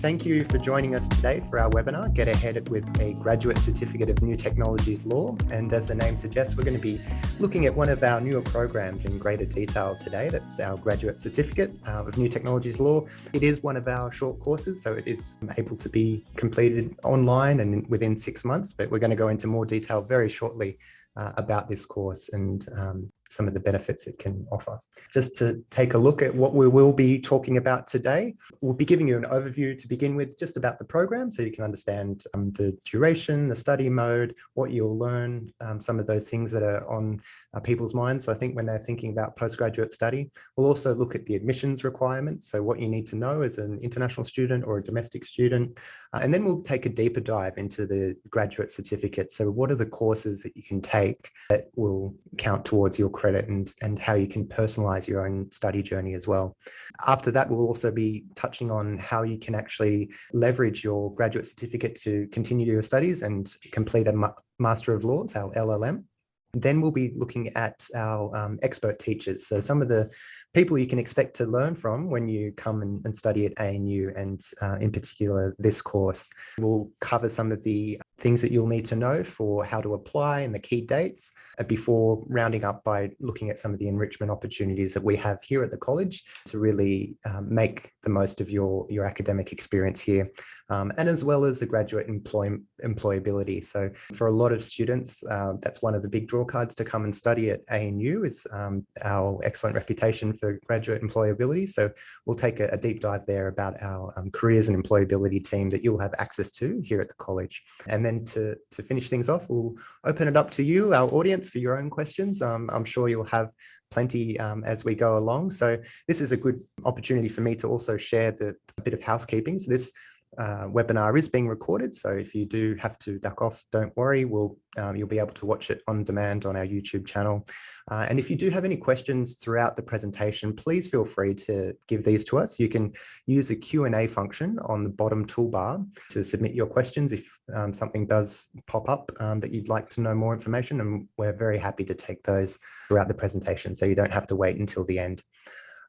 Thank you for joining us today for our webinar, Get Ahead with a Graduate Certificate of New Technologies Law. And as the name suggests, we're going to be looking at one of our newer programs in greater detail today. That's our Graduate Certificate of New Technologies Law. It is one of our short courses, so it is able to be completed online and within 6 months, but we're going to go into more detail very shortly about this course and some of the benefits it can offer. Just to take a look at what we will be talking about today, we'll be giving you an overview to begin with just about the program so you can understand the duration, the study mode, what you'll learn, some of those things that are on people's minds, I think, when they're thinking about postgraduate study. We'll also look at the admissions requirements, so what you need to know as an international student or a domestic student. And then we'll take a deeper dive into the graduate certificate. So what are the courses that you can take that will count towards your credit and how you can personalize your own study journey as well. After that, we'll also be touching on how you can actually leverage your graduate certificate to continue your studies and complete a Master of Laws, our LLM. Then we'll be looking at our expert teachers. So some of the people you can expect to learn from when you come and study at ANU, and in particular this course. We'll cover some of the things that you'll need to know for how to apply and the key dates before rounding up by looking at some of the enrichment opportunities that we have here at the college to really make the most of your academic experience here, and as well as the graduate employability. So for a lot of students, that's one of the big draw cards to come and study at ANU is our excellent reputation for graduate employability. So we'll take a deep dive there about our careers and employability team that you'll have access to here at the college. And then to finish things off, we'll open it up to you, our audience, for your own questions. I'm sure you'll have plenty as we go along. So this is a good opportunity for me to also share a bit of housekeeping. So this webinar is being recorded, so if you do have to duck off, don't worry. You'll be able to watch it on demand on our YouTube channel. And if you do have any questions throughout the presentation, please feel free to give these to us. You can use the Q&A function on the bottom toolbar to submit your questions if something does pop up that you'd like to know more information, and we're very happy to take those throughout the presentation, so you don't have to wait until the end.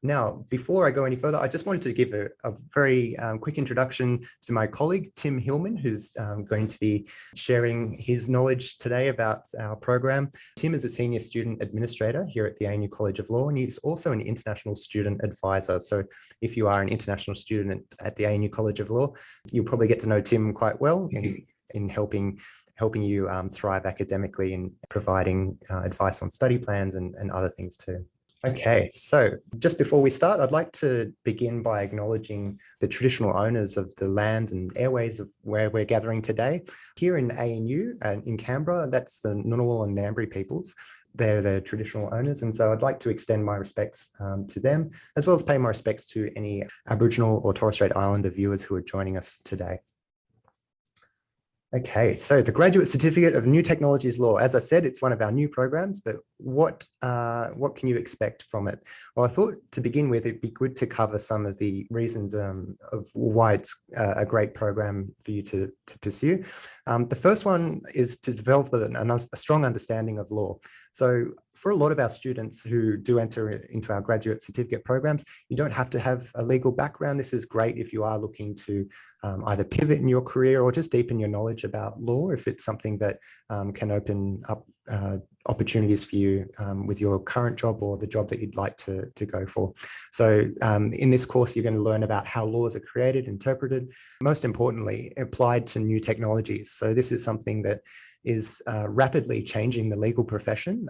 Now, before I go any further, I just wanted to give a very quick introduction to my colleague, Tim Hillman, who's going to be sharing his knowledge today about our program. Tim is a senior student administrator here at the ANU College of Law, and he's also an international student advisor. So if you are an international student at the ANU College of Law, you'll probably get to know Tim quite well in helping you thrive academically and providing advice on study plans and other things too. Okay, so just before we start, I'd like to begin by acknowledging the traditional owners of the lands and airways of where we're gathering today. Here in ANU and in Canberra, that's the Ngunnawal and Ngambri peoples. They're the traditional owners, and so I'd like to extend my respects to them, as well as pay my respects to any Aboriginal or Torres Strait Islander viewers who are joining us today. Okay, so the Graduate Certificate of New Technologies Law. As I said, it's one of our new programs, but what can you expect from it? Well, I thought to begin with, it'd be good to cover some of the reasons of why it's a great program for you to pursue. The first one is to develop a strong understanding of law. So for a lot of our students who do enter into our graduate certificate programs, you don't have to have a legal background. This is great if you are looking to either pivot in your career or just deepen your knowledge about law, if it's something that can open up opportunities for you with your current job or the job that you'd like to go for. So in this course, you're going to learn about how laws are created, interpreted, most importantly, applied to new technologies. So this is something that is rapidly changing the legal profession,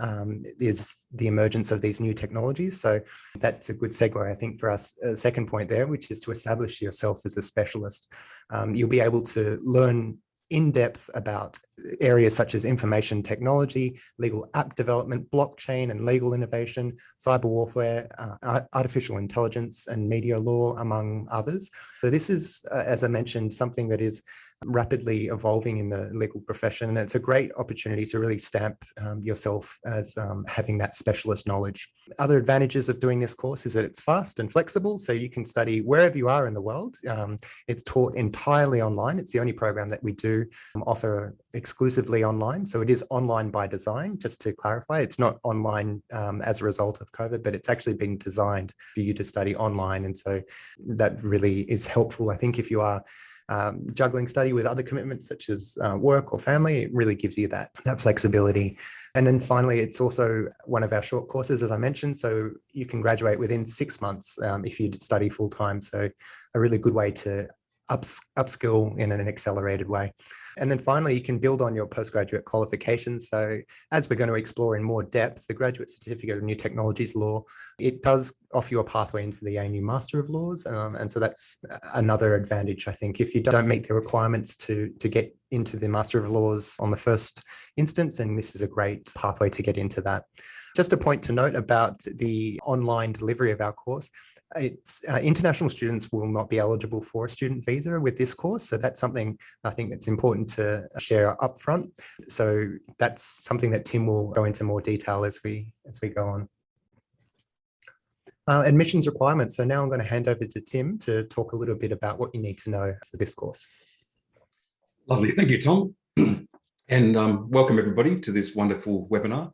is the emergence of these new technologies. So that's a good segue, I think, for us. A second point there, which is to establish yourself as a specialist. You'll be able to learn in depth about areas such as information technology, legal app development, blockchain and legal innovation, cyber warfare, artificial intelligence and media law, among others. So this is, as I mentioned, something that is rapidly evolving in the legal profession. And it's a great opportunity to really stamp yourself as having that specialist knowledge. Other advantages of doing this course is that it's fast and flexible, so you can study wherever you are in the world. It's taught entirely online. It's the only program that we do offer exclusively online. So it is online by design, just to clarify. It's not online as a result of COVID, but it's actually been designed for you to study online. And so that really is helpful. I think if you are juggling study with other commitments such as work or family, it really gives you that flexibility. And then finally, it's also one of our short courses, as I mentioned, so you can graduate within 6 months if you study full time. So a really good way to upskill in an accelerated way. And then finally, you can build on your postgraduate qualifications. So as we're going to explore in more depth, the Graduate Certificate of New Technologies Law, it does offer you a pathway into the ANU Master of Laws. And so that's another advantage, I think. If you don't meet the requirements to get into the Master of Laws on the first instance, and this is a great pathway to get into that. Just a point to note about the online delivery of our course. It's international students will not be eligible for a student visa with this course. So that's something I think that's important to share up front. So that's something that Tim will go into more detail as we go on. Admissions requirements. So now I'm going to hand over to Tim to talk a little bit about what you need to know for this course. Lovely. Thank you, Tom. And welcome everybody to this wonderful webinar.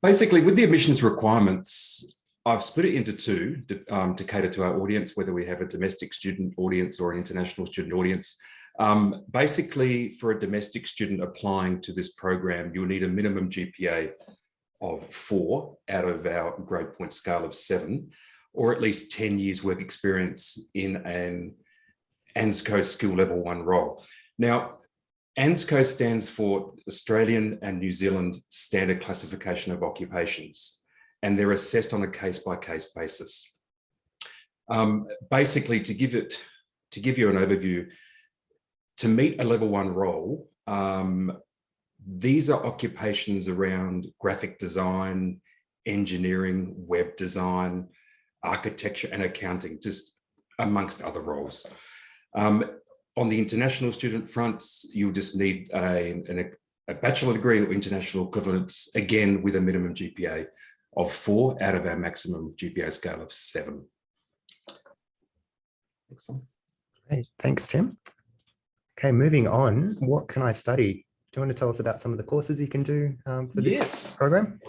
Basically, with the admissions requirements, I've split it into two to cater to our audience, whether we have a domestic student audience or an international student audience. Basically, for a domestic student applying to this program, you'll need a minimum GPA of 4 out of our grade point scale of 7, or at least 10 years work experience in an ANZCO Skill Level 1 role. Now, ANZCO stands for Australian and New Zealand Standard Classification of Occupations, and they're assessed on a case-by-case basis. Basically, to give you an overview, to meet a level 1 role, these are occupations around graphic design, engineering, web design, architecture, and accounting, just amongst other roles. On the international student fronts, you'll just need a bachelor degree or international equivalence, again with a minimum GPA of 4 out of our maximum GPA scale of 7. Great, thanks, Tim. Okay, moving on. What can I study? Do you want to tell us about some of the courses you can do for this program?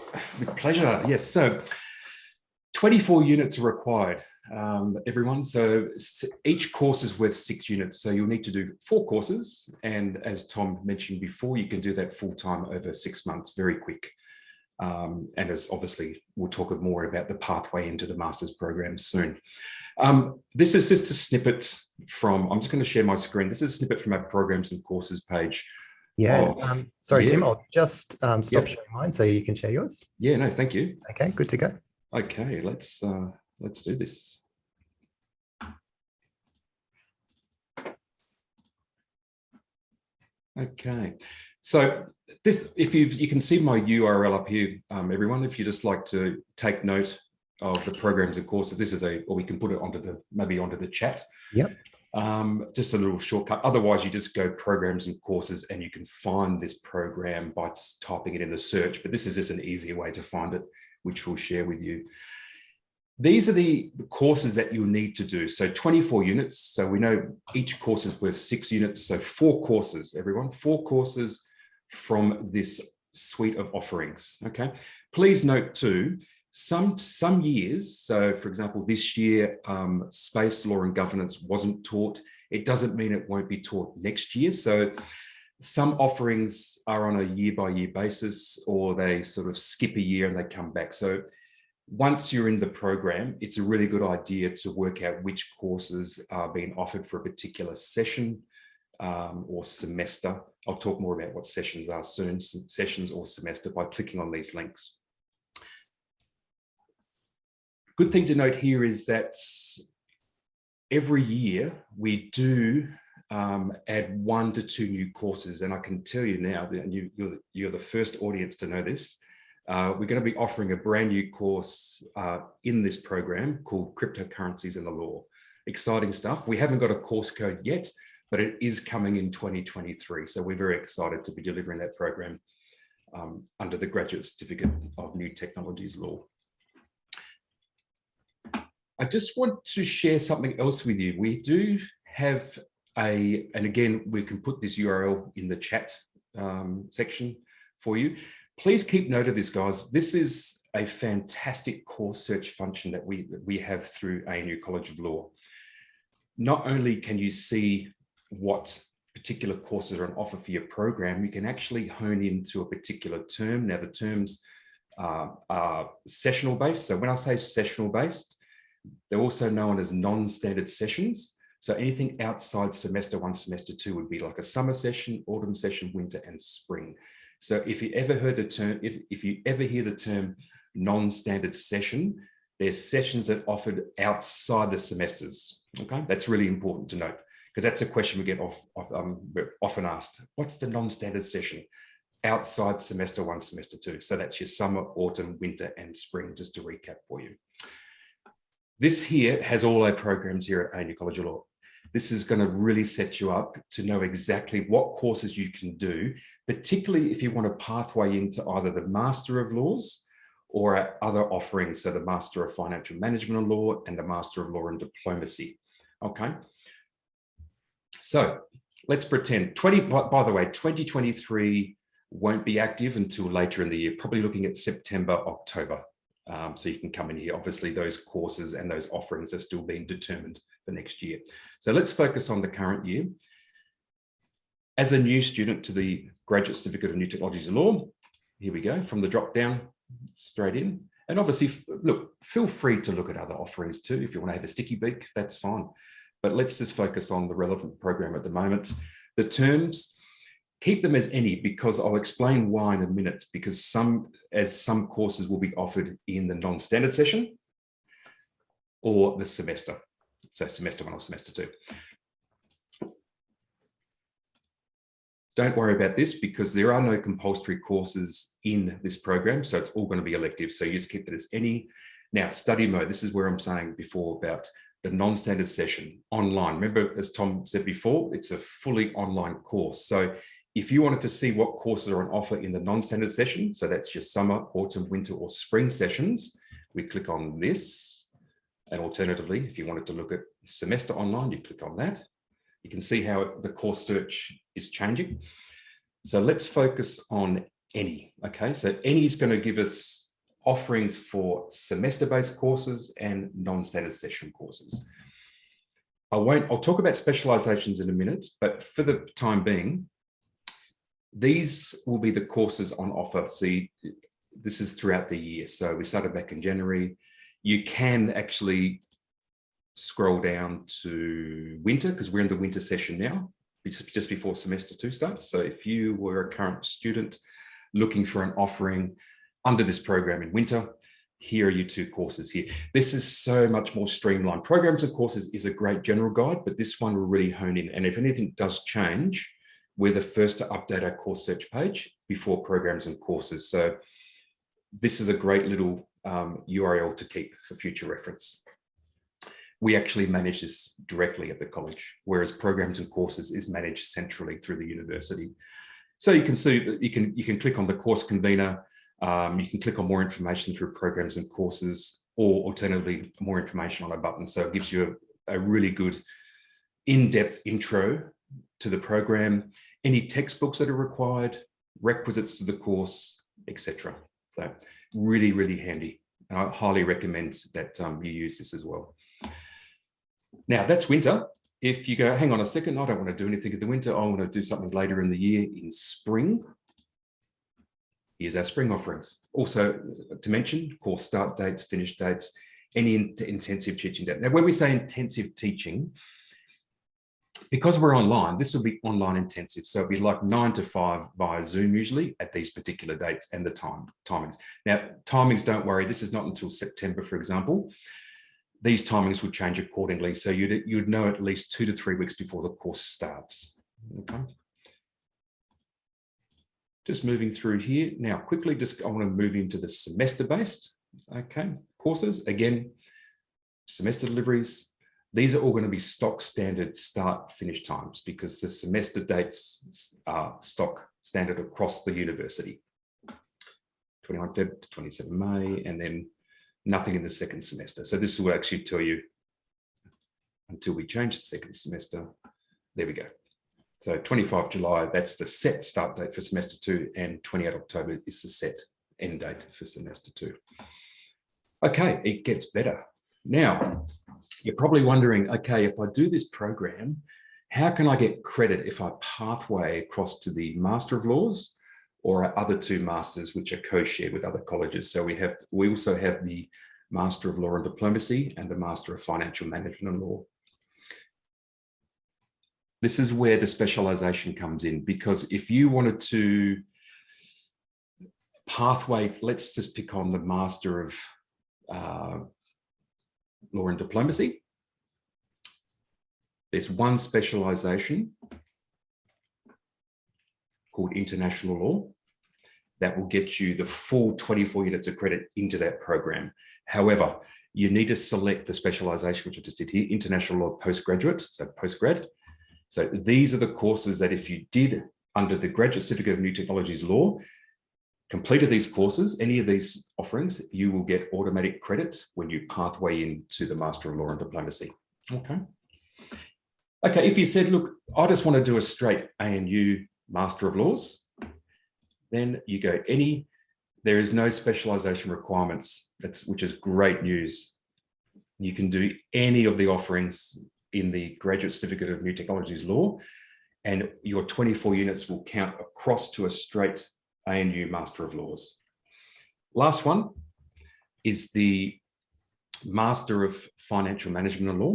With pleasure. Yes. So 24 units are required, everyone. So each course is worth 6 units. So you'll need to do 4 courses. And as Tom mentioned before, you can do that full time over 6 months, very quick. And as obviously, we'll talk more about the pathway into the master's program soon. This is just a snippet from, I'm just going to share my screen. This is a snippet from our programs and courses page. Yeah, sorry, Tim, I'll just stop sharing mine so you can share yours. Yeah, no, thank you. Okay, good to go. Okay, let's do this. Okay, so this, if you can see my URL up here, everyone, if you just like to take note of the programs and courses, this is or we can put it onto the chat. Yep. Just a little shortcut. Otherwise, you just go programs and courses and you can find this program by typing it in the search, but this is just an easier way to find it, which we'll share with you. These are the courses that you'll need to do. So 24 units. So we know each course is worth 6 units. So 4 courses, everyone, 4 courses from this suite of offerings. Okay. Please note too, some years, so for example, this year, space law and governance wasn't taught. It doesn't mean it won't be taught next year. So some offerings are on a year-by-year basis, or they sort of skip a year and they come back. So once you're in the program, it's a really good idea to work out which courses are being offered for a particular session or semester. I'll talk more about what sessions are soon, sessions or semester, by clicking on these links. Good thing to note here is that every year we do add 1 to 2 new courses, and I can tell you now that you're the first audience to know this. We're going to be offering a brand new course in this program called Cryptocurrencies and the Law. Exciting stuff. We haven't got a course code yet, but it is coming in 2023. So we're very excited to be delivering that program under the Graduate Certificate of New Technologies Law. I just want to share something else with you. We do have and again, we can put this URL in the chat section for you. Please keep note of this, guys. This is a fantastic course search function that we have through ANU College of Law. Not only can you see what particular courses are on offer for your program, you can actually hone into a particular term. Now, the terms are sessional based. So when I say sessional based, they're also known as non-standard sessions. So anything outside semester 1, semester 2 would be like a summer session, autumn session, winter, and spring. So if you ever heard the term, if you ever hear the term non-standard session, there's sessions that are offered outside the semesters. Okay, that's really important to note, because that's a question we get we're often asked. What's the non-standard session outside semester 1, semester 2? So that's your summer, autumn, winter, and spring, just to recap for you. This here has all our programs here at ANU College of Law. This is going to really set you up to know exactly what courses you can do, particularly if you want a pathway into either the Master of Laws or our other offerings, so the Master of Financial Management and Law and the Master of Law and Diplomacy. Okay. So let's pretend, by the way, 2023 won't be active until later in the year, probably looking at September, October. So you can come in here. Obviously, those courses and those offerings are still being determined for next year. So let's focus on the current year. As a new student to the Graduate Certificate of New Technologies of Law, here we go, from the drop down straight in. And obviously, look, feel free to look at other offerings too. If you want to have a sticky beak, that's fine. But let's just focus on the relevant program at the moment. The terms, keep them as any, because I'll explain why in a minute, because some courses will be offered in the non-standard session or the semester. So semester 1 or semester 2. Don't worry about this, because there are no compulsory courses in this program. So it's all going to be elective. So you just keep it as any. Now, study mode, this is where I'm saying before about the non-standard session online. Remember, as Tom said before, it's a fully online course. So if you wanted to see what courses are on offer in the non-standard session, so that's your summer, autumn, winter, or spring sessions, we click on this. And alternatively, if you wanted to look at semester online, you click on that. You can see how the course search is changing. So let's focus on any. Okay, so any is going to give us offerings for semester-based courses and non-standard session courses. I'll talk about specializations in a minute, but for the time being, these will be the courses on offer. See, this is throughout the year. So we started back in January. You can actually scroll down to winter, because we're in the winter session now, just before semester 2 starts. So if you were a current student looking for an offering under this program in winter, here are your 2 courses here. This is so much more streamlined. Programs and courses is a great general guide, but this one will really hone in. And if anything does change, we're the first to update our course search page before programs and courses. So this is a great little URL to keep for future reference. We actually manage this directly at the college, whereas programs and courses is managed centrally through the university. So you can see, you can click on the course convener. You can click on more information through programs and courses, or alternatively, more information on a button. So it gives you a really good in-depth intro to the program, any textbooks that are required, requisites to the course, etc. So really, really handy. And I highly recommend that you use this as well. Now that's winter. If you go, hang on a second, I don't want to do anything in the winter. I want to do something later in the year in spring. Here's our spring offerings. Also to mention, course start dates, finish dates, any intensive teaching date. Now, when we say intensive teaching, because we're online, this will be online intensive. So it'll be like 9 to 5 via Zoom usually at these particular dates and the timings. Now, timings, don't worry, this is not until September, for example. These timings would change accordingly. So you'd know at least 2 to 3 weeks before the course starts. Okay. Just moving through here. Now, quickly, I want to move into the semester-based, okay, courses. Again, semester deliveries. These are all going to be stock standard start finish times, because the semester dates are stock standard across the university. 21 Feb to 27 May, and then nothing in the second semester. So this will actually tell you, until we change the second semester, There we go. So 25 July, that's the set start date for semester 2, and 28 October is the set end date for semester 2. Okay, it gets better. Now, you're probably wondering, okay, if I do this program, how can I get credit if I pathway across to the Master of Laws or our other 2 masters, which are co-shared with other colleges? So we also have the Master of Law and Diplomacy and the Master of Financial Management and Law. This is where the specialization comes in, because if you wanted to pathway, let's just pick on the Master of Law and Diplomacy. There's one specialization called International Law that will get you the full 24 units of credit into that program. However, you need to select the specialization, which I just did here, International Law Postgraduate, so postgrad. So these are the courses that if you did under the Graduate Certificate of New Technologies Law, completed these courses, any of these offerings, you will get automatic credit when you pathway into the Master of Law and Diplomacy. Okay. Okay, if you said, look, I just want to do a straight ANU Master of Laws, then you go there is no specialization requirements, which is great news. You can do any of the offerings in the Graduate Certificate of New Technologies Law, and your 24 units will count across to a straight ANU Master of Laws. Last one is the Master of Financial Management and Law.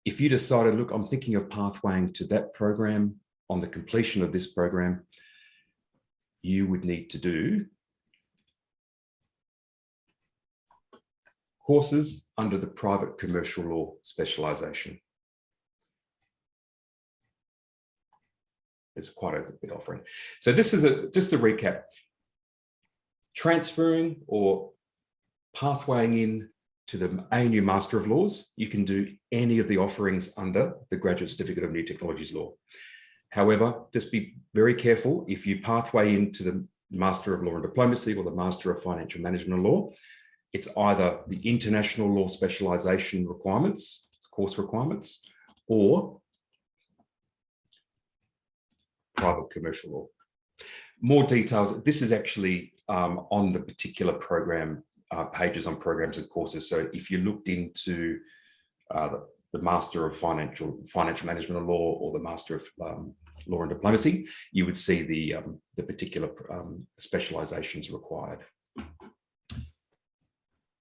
If you decided, look, I'm thinking of pathwaying to that program, on the completion of this program, you would need to do courses under the Private Commercial Law specialization. There's quite a bit offering. So this is just a recap. Transferring or pathwaying in to the ANU Master of Laws, you can do any of the offerings under the Graduate Certificate of New Technologies Law. However, just be very careful. If you pathway into the Master of Law and Diplomacy or the Master of Financial Management and Law, it's either the International Law specialization requirements, course requirements, or Private Commercial Law. More details. This is actually on the particular program pages on programs and courses. So if you looked into the Master of Financial Management and Law or the Master of Law and Diplomacy, you would see the particular specializations required.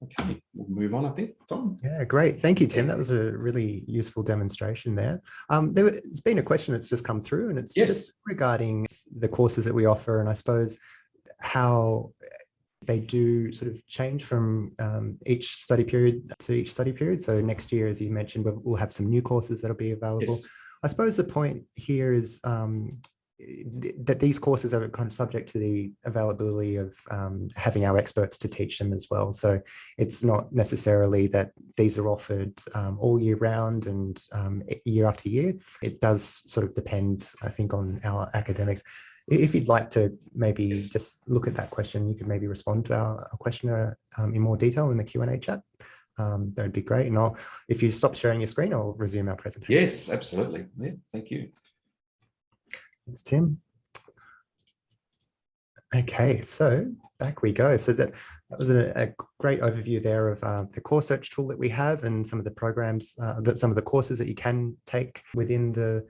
Okay, we'll move on, I think, Tom. Yeah, great. Thank you, Tim. That was a really useful demonstration there. There's been a question that's just come through, and it's just regarding the courses that we offer, and I suppose how they do sort of change from each study period to each study period. So next year, as you mentioned, we'll have some new courses that'll be available. Yes. I suppose the point here is that these courses are kind of subject to the availability of having our experts to teach them as well. So it's not necessarily that these are offered all year round and year after year. It does sort of depend, I think, on our academics. If you'd like to maybe just look at that question, you could maybe respond to our questioner in more detail in the Q&A chat. That would be great. And if you stop sharing your screen, I'll resume our presentation. Yes, absolutely. Yeah, thank you. Thanks, Tim. Okay, so back we go. So that was a great overview there of the course search tool that we have and some of the programs, some of the courses that you can take within the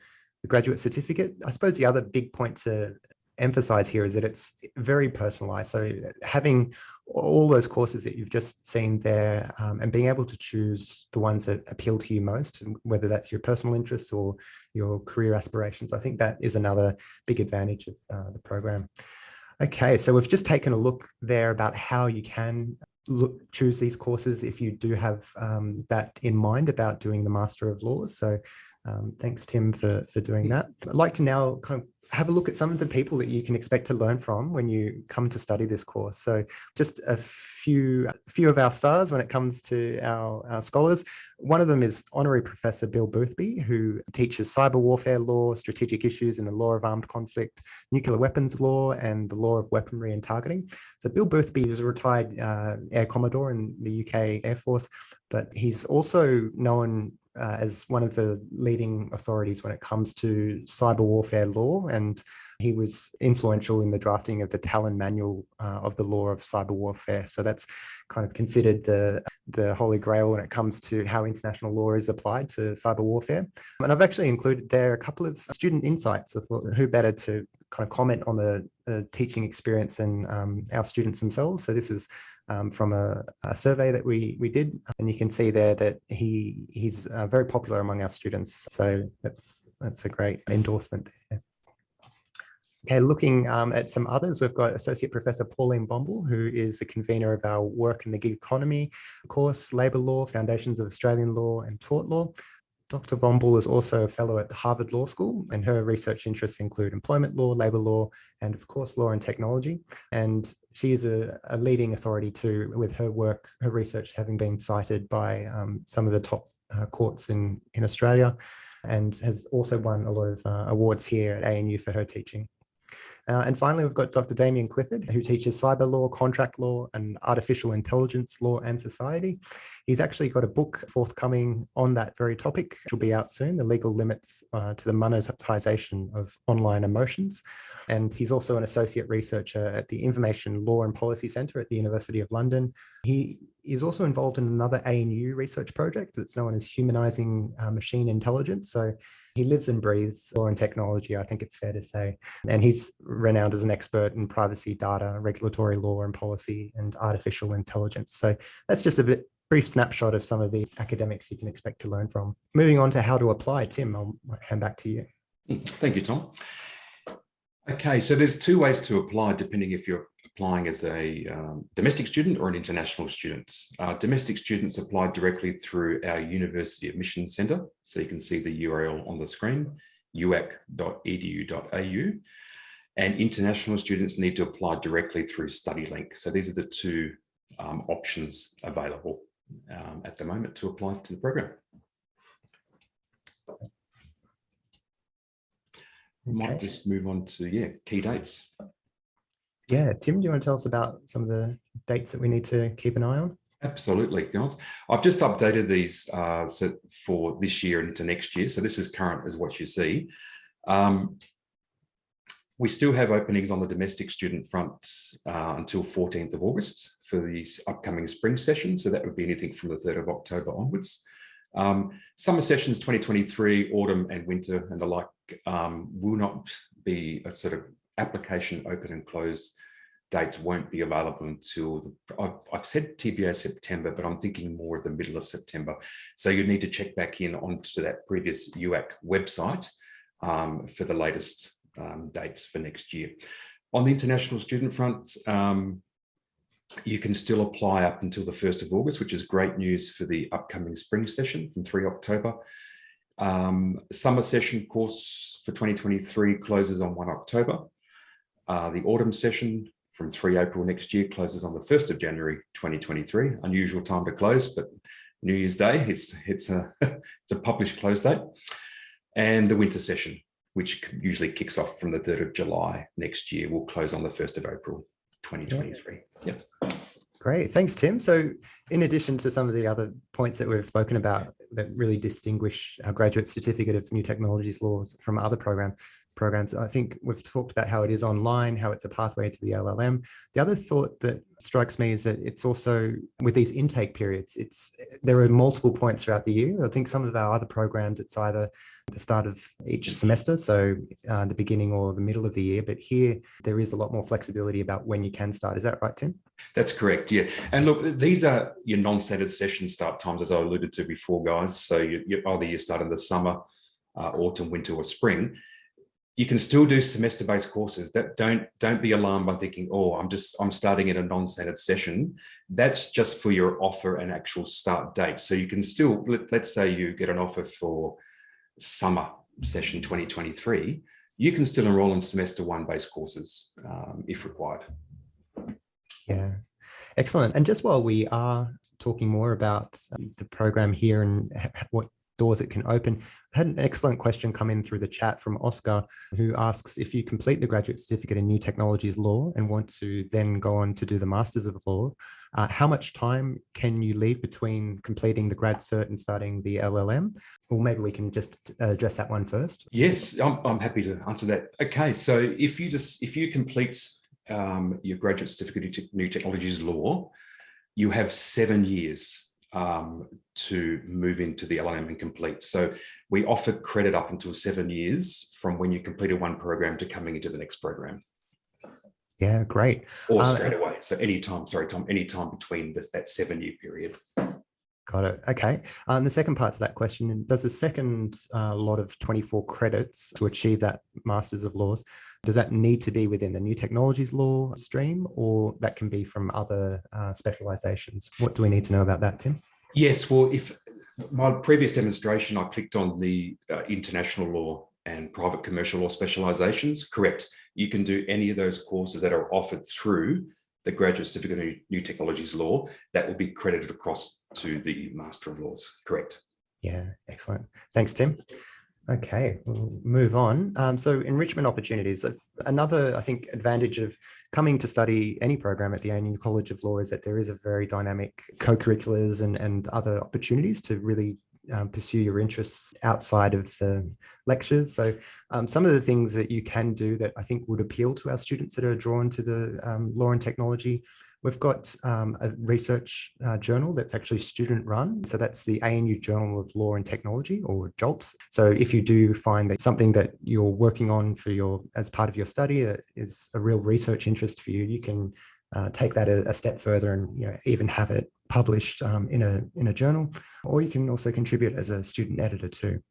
graduate certificate. I suppose the other big point to emphasize here is that it's very personalized. So having all those courses that you've just seen there and being able to choose the ones that appeal to you most, whether that's your personal interests or your career aspirations, I think that is another big advantage of the program. Okay, so we've just taken a look there about how you can choose these courses if you do have that in mind about doing the Master of Laws. So thanks, Tim, for doing that. I'd like to now kind of have a look at some of the people that you can expect to learn from when you come to study this course. So just a few of our stars when it comes to our scholars. One of them is Honorary Professor Bill Boothby, who teaches cyber warfare law, strategic issues in the law of armed conflict, nuclear weapons law, and the law of weaponry and targeting. So Bill Boothby is a retired Air Commodore in the UK Air Force, but he's also known as one of the leading authorities when it comes to cyber warfare law, and he was influential in the drafting of the Talon Manual of the law of cyber warfare. So that's kind of considered the holy grail when it comes to how international law is applied to cyber warfare. And I've actually included there a couple of student insights. I thought, who better to kind of comment on the teaching experience and our students themselves. So this is from a survey that we did, and you can see there that he's very popular among our students. So that's a great endorsement there. Okay, looking at some others, we've got Associate Professor Pauline Bomble, who is the convener of our Work in the Gig Economy course, Labour Law, Foundations of Australian Law and Tort Law. Dr. Bomble is also a fellow at the Harvard Law School, and her research interests include employment law, labour law, and of course, law and technology. And she is a leading authority too, with her work, her research having been cited by some of the top courts in Australia, and has also won a lot of awards here at ANU for her teaching. And finally, we've got Dr. Damien Clifford, who teaches cyber law, contract law, and artificial intelligence law and society. He's actually got a book forthcoming on that very topic, which will be out soon, The Legal Limits to the Monetization of Online Emotions. And he's also an associate researcher at the Information Law and Policy Centre at the University of London. He is also involved in another ANU research project that's known as Humanising Machine Intelligence. So he lives and breathes law and technology, I think it's fair to say. And he's renowned as an expert in privacy, data, regulatory law and policy, and artificial intelligence. So that's just a brief snapshot of some of the academics you can expect to learn from. Moving on to how to apply, Tim, I'll hand back to you. Thank you, Tom. Okay, so there's two ways to apply depending if you're applying as a domestic student or an international student. Domestic students apply directly through our University Admissions Centre. So you can see the URL on the screen, uac.edu.au. And international students need to apply directly through StudyLink. So these are the two options available at the moment to apply to the program. We might just move on to, key dates. Yeah, Tim, do you want to tell us about some of the dates that we need to keep an eye on? Absolutely, guys. I've just updated these for this year and into next year. So this is current as what you see. We still have openings on the domestic student front until 14th of August for the upcoming spring session. So that would be anything from the 3rd of October onwards. Summer sessions 2023, autumn and winter and the like will not be a sort of application open and close dates won't be available until I've said TBA September, but I'm thinking more of the middle of September. So you need to check back in onto that previous UAC website for the latest dates for next year. On the international student front, you can still apply up until the 1st of August, which is great news for the upcoming spring session from 3 October. Summer session course for 2023 closes on 1 October. The autumn session from 3 April next year closes on the 1st of January 2023. Unusual time to close, but New Year's Day, it's a published close date. And the winter session, which usually kicks off from the 3rd of July next year, will close on the 1st of April 2023. Yeah. Great, thanks, Tim. So in addition to some of the other points that we've spoken about that really distinguish our graduate certificate of new technologies laws from other programs, I think we've talked about how it is online, how it's a pathway to the LLM. The other thought that strikes me is that it's also, with these intake periods, there are multiple points throughout the year. I think some of our other programs, it's either at the start of each semester, so the beginning or the middle of the year, but here there is a lot more flexibility about when you can start. Is that right, Tim? That's correct, yeah. And look, these are your non-standard session start times, as I alluded to before, guys. So either you start in the summer, autumn, winter, or spring. You can still do semester-based courses. Don't be alarmed by thinking, oh, I'm starting at a non-standard session. That's just for your offer and actual start date. So you can still, let's say you get an offer for summer session 2023, you can still enroll in semester 1 based courses if required. Yeah, excellent. And just while we are talking more about the program here and what doors it can open. I had an excellent question come in through the chat from Oscar, who asks, if you complete the graduate certificate in New Technologies Law and want to then go on to do the Masters of Law, how much time can you leave between completing the grad cert and starting the LLM? Or maybe we can just address that one first. Yes, I'm happy to answer that. Okay, so if you complete your graduate certificate in New Technologies Law, you have 7 years to move into the LLM and complete. So we offer credit up until 7 years from when you completed one program to coming into the next program. Yeah, great. Or straight away. So anytime between that 7-year period. Got it. Okay. The second part to that question, does the second lot of 24 credits to achieve that Masters of Laws, does that need to be within the New Technologies Law stream, or that can be from other specializations? What do we need to know about that, Tim? Yes, well, if my previous demonstration, I clicked on the international law and private commercial law specializations. Correct. You can do any of those courses that are offered through the graduate certificate in New Technologies Law. That will be credited across to the Master of Laws. Correct. Yeah, excellent. Thanks, Tim. Okay, we'll move on. So enrichment opportunities. Another, I think, advantage of coming to study any program at the ANU College of Law is that there is a very dynamic co-curriculars and other opportunities to really pursue your interests outside of the lectures. So some of the things that you can do that I think would appeal to our students that are drawn to the law and technology. We've got a research journal that's actually student run. So that's the ANU Journal of Law and Technology, or JOLT. So if you do find that something that you're working on as part of your study that is a real research interest for you, you can take that a step further and even have it published in a journal, or you can also contribute as a student editor too.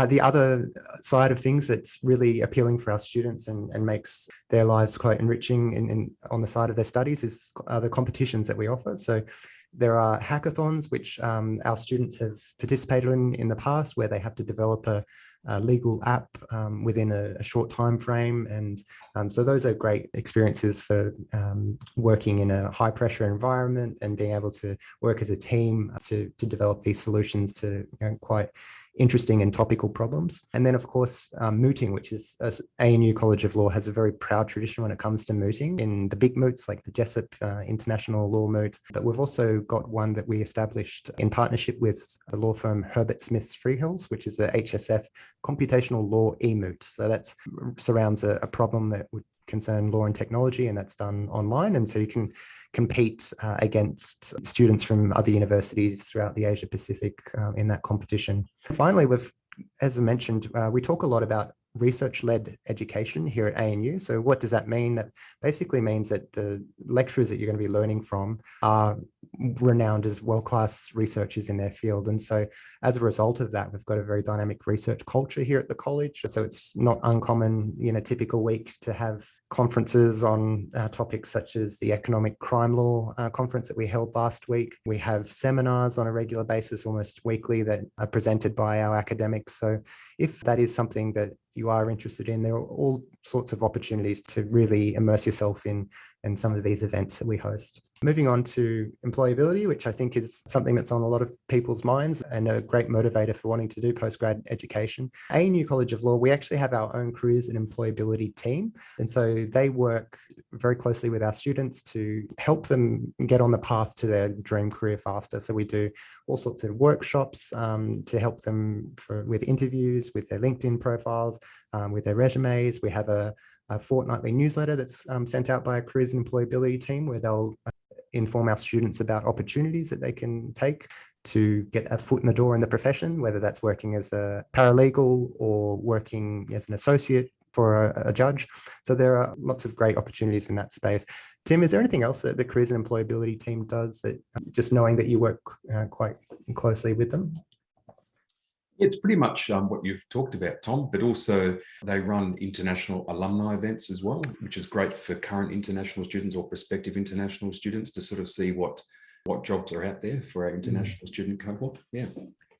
The other side of things that's really appealing for our students and makes their lives quite enriching on the side of their studies is the competitions that we offer. So there are hackathons, which our students have participated in the past, where they have to develop a legal app within a short time frame. And so those are great experiences for working in a high pressure environment and being able to work as a team to develop these solutions to quite interesting and topical problems. And then, of course, mooting, which is ANU College of Law has a very proud tradition when it comes to mooting in the big moots like the Jessup International Law Moot. But we've also got one that we established in partnership with the law firm Herbert Smith's Freehills, which is a HSF computational law e-moot. So that surrounds a problem that would concern law and technology, and that's done online. And so you can compete against students from other universities throughout the Asia Pacific in that competition. Finally, as I mentioned, we talk a lot about research-led education here at ANU. So what does that mean? That basically means that the lecturers that you're going to be learning from are renowned as world-class researchers in their field. And so as a result of that, we've got a very dynamic research culture here at the college. So it's not uncommon in a typical week to have conferences on topics such as the economic crime law conference that we held last week. We have seminars on a regular basis, almost weekly, that are presented by our academics. So if that is something that you are interested in, there are all sorts of opportunities to really immerse yourself in some of these events that we host. Moving on to employability, which I think is something that's on a lot of people's minds and a great motivator for wanting to do postgrad education. ANU College of Law, we actually have our own careers and employability team. And so they work very closely with our students to help them get on the path to their dream career faster. So we do all sorts of workshops to help them with interviews, with their LinkedIn profiles, with their resumes. We have a fortnightly newsletter that's sent out by a careers and employability team, where they'll inform our students about opportunities that they can take to get a foot in the door in the profession, whether that's working as a paralegal or working as an associate for a judge. So there are lots of great opportunities in that space. Tim, is there anything else that the careers and employability team does, that just knowing that you work quite closely with them? It's pretty much what you've talked about, Tom, but also they run international alumni events as well, which is great for current international students or prospective international students to sort of see what jobs are out there for our international student cohort.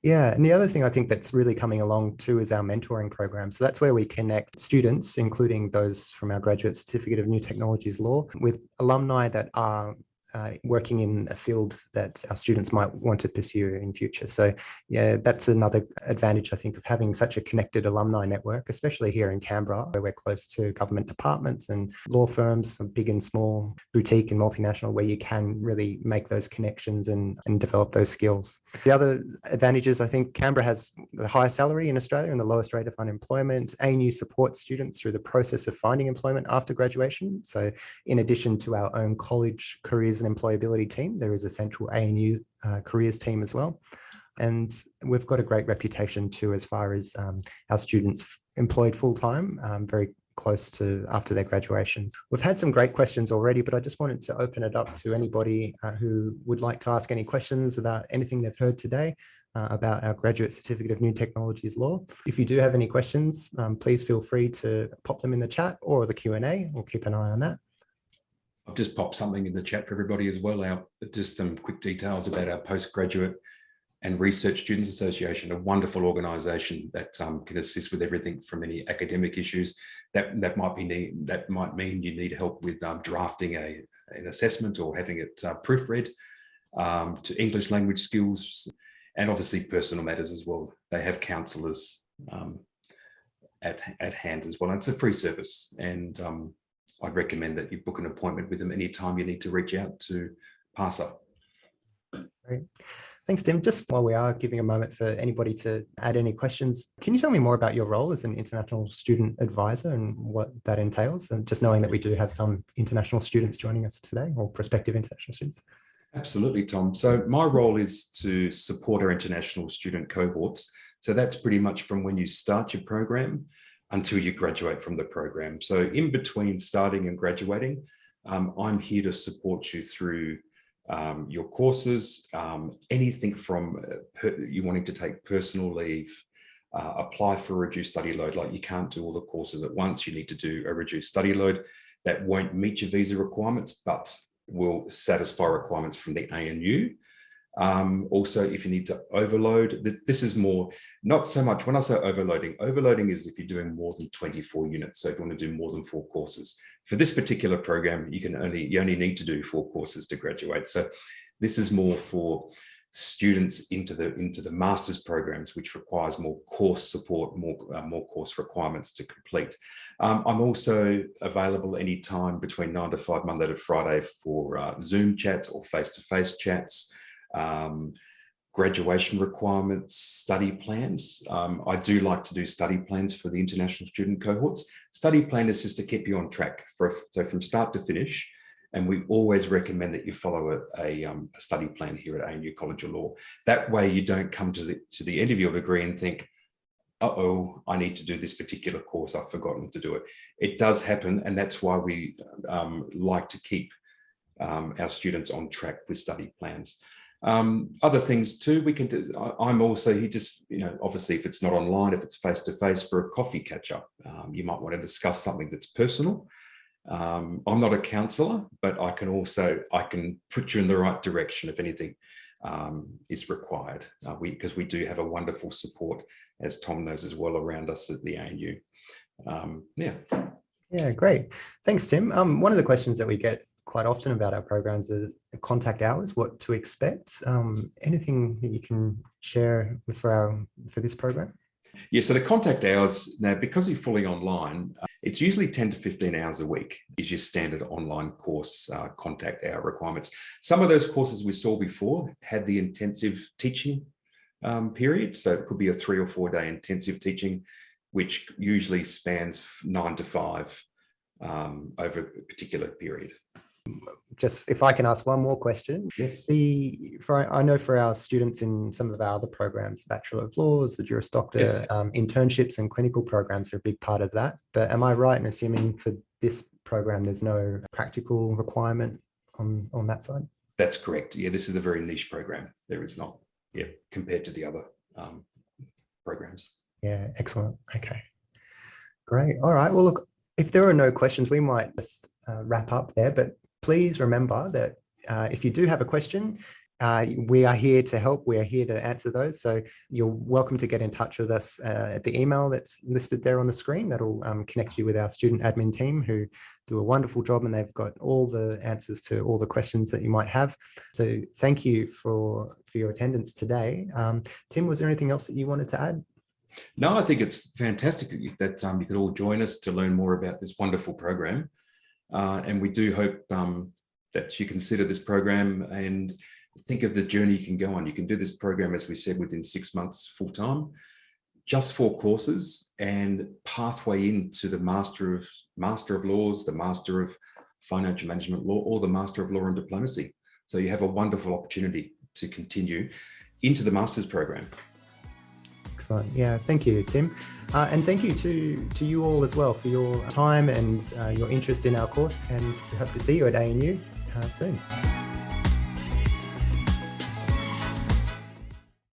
Yeah, and the other thing I think that's really coming along too is our mentoring program. So that's where we connect students, including those from our graduate certificate of New Technologies Law, with alumni that are working in a field that our students might want to pursue in future. So yeah, that's another advantage, I think, of having such a connected alumni network, especially here in Canberra, where we're close to government departments and law firms, big and small, boutique and multinational, where you can really make those connections and develop those skills. The other advantage is, I think Canberra has the highest salary in Australia and the lowest rate of unemployment. ANU supports students through the process of finding employment after graduation. So in addition to our own college careers and employability team, there is a central ANU careers team as well. And we've got a great reputation too, as far as our students employed full-time, very close to after their graduations. We've had some great questions already, but I just wanted to open it up to anybody who would like to ask any questions about anything they've heard today about our Graduate Certificate of New Technologies Law. If you do have any questions, please feel free to pop them in the chat or the Q&A. We'll keep an eye on that. I've just popped something in the chat for everybody as well. Just some quick details about our postgraduate and Research Students Association, a wonderful organisation that can assist with everything from any academic issues that might mean you need help with drafting an assessment or having it proofread, to English language skills, and obviously personal matters as well. They have counsellors at hand as well. And it's a free service, and I'd recommend that you book an appointment with them anytime you need to reach out to PASA. Great. Thanks, Tim. Just while we are giving a moment for anybody to add any questions, can you tell me more about your role as an international student advisor and what that entails? And just knowing that we do have some international students joining us today, or prospective international students. Absolutely, Tom. So my role is to support our international student cohorts. So that's pretty much from when you start your program until you graduate from the program. So in between starting and graduating, I'm here to support you through your courses, anything from you wanting to take personal leave, apply for a reduced study load. Like, you can't do all the courses at once. You need to do a reduced study load that won't meet your visa requirements, but will satisfy requirements from the ANU. Also, if you need to overload, this is more, not so much when I say overloading is if you're doing more than 24 units. So if you want to do more than 4 courses. For this particular program, you only need to do 4 courses to graduate. So this is more for students into the master's programs, which requires more course support, more course requirements to complete. I'm also available anytime between 9 to 5, Monday to Friday, for Zoom chats or face-to-face chats. Graduation requirements, study plans. I do like to do study plans for the international student cohorts. Study plan is just to keep you on track so from start to finish. And we always recommend that you follow a study plan here at ANU College of Law. That way you don't come to the end of your degree and think, uh-oh, I need to do this particular course, I've forgotten to do it. It does happen, and that's why we like to keep our students on track with study plans. Other things too, we can do. I'm also here just, obviously if it's not online, if it's face-to-face, for a coffee catch-up. You might want to discuss something that's personal. I'm not a counsellor, but I can put you in the right direction if anything is required, because we do have a wonderful support, as Tom knows as well, around us at the ANU. Yeah, great. Thanks, Tim. One of the questions that we get quite often about our programs is contact hours, what to expect. Anything that you can share for this program? Yeah, so the contact hours, now because you're fully online, it's usually 10 to 15 hours a week is your standard online course contact hour requirements. Some of those courses we saw before had the intensive teaching period. So it could be a 3 or 4 day intensive teaching, which usually spans 9 to 5 over a particular period. Just if I can ask one more question. Yes. I know for our students in some of our other programs, Bachelor of Laws, the Juris Doctor, Yes. Internships and clinical programs are a big part of that. But am I right in assuming for this program, there's no practical requirement on that side? That's correct. Yeah, this is a very niche program. There is not, compared to the other programs. Yeah, excellent. Okay, great. All right. Well, look, if there are no questions, we might just wrap up there. But please remember that if you do have a question, We are here to help. We are here to answer those. So you're welcome to get in touch with us at the email that's listed there on the screen. That'll connect you with our student admin team, who do a wonderful job, and they've got all the answers to all the questions that you might have. So thank you for your attendance today. Tim, was there anything else that you wanted to add? No, I think it's fantastic that you could all join us to learn more about this wonderful program. And we do hope that you consider this program and think of the journey you can go on. You can do this program, as we said, within 6 months full time, just 4 courses, and pathway into the Master of Laws, the Master of Financial Management Law, or the Master of Law and Diplomacy. So you have a wonderful opportunity to continue into the Master's program. Excellent. Yeah, thank you, Tim. And thank you to you all as well for your time and your interest in our course. And we hope to see you at ANU soon.